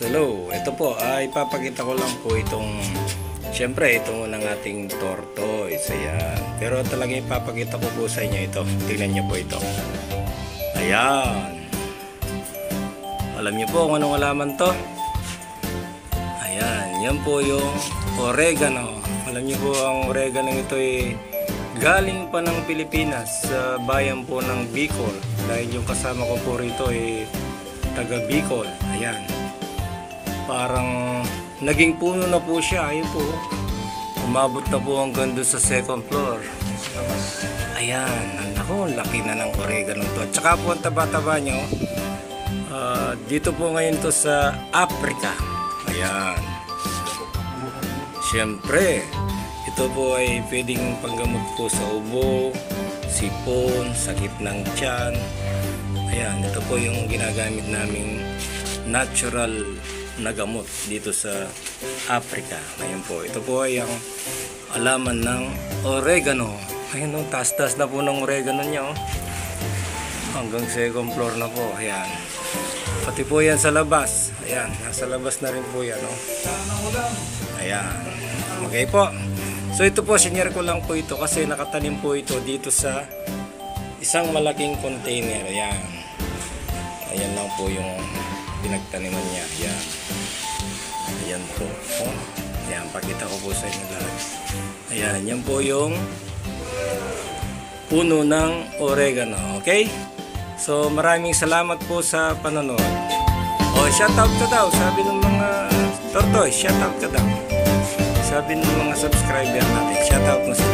hello. Ito po, ipapakita ko lang po itong, syempre, itong ng ating tortoise. Ayan. Pero talaga ipapakita ko po sa inyo ito. Tingnan nyo po ito. Ayan. Alam nyo po kung anong alaman to? Ayan. Yan po yung oregano. Alam nyo po ang oregano ito ay galing pa ng Pilipinas sa bayan po ng Bicol. Dahil yung kasama ko po rito ay taga Bicol. Ayan. Parang naging puno na po siya. Ayun po. Umabot na po hanggang doon sa second floor. Ayan. Naku, laki na ng oregano to. At saka po ang taba-taba nyo. Dito po ngayon to sa Africa. Ayan. Siyempre, ito po ay pwedeng panggamot po sa ubo, sipon, sakit ng tiyan. Ayan, ito po yung ginagamit naming natural na gamot dito sa Africa. Ngayon po, ito po ay ang alaman ng oregano. Ayun, taas-taas na po ng oregano niya. Oh. Hanggang second floor na po. Ayan. Pati po yan sa labas. Ayan, nasa labas na rin po yan. Oh. Ayan. Okay po. So ito po, sinare ko lang po ito kasi nakatanim po ito dito sa isang malaking container. Ayan. Ayan lang po yung pinagtaniman niya. Ayan. Ayan po. Oh. Ayan, pakita ko po sa inyo lahat. Ayan, yan po yung puno ng oregano. Okay? So maraming salamat po sa panonood. Oh, shout out ka daw. Sabi ng mga tortoise, shout out ka daw. Sabi ng mga subscriber natin, shout out mo sa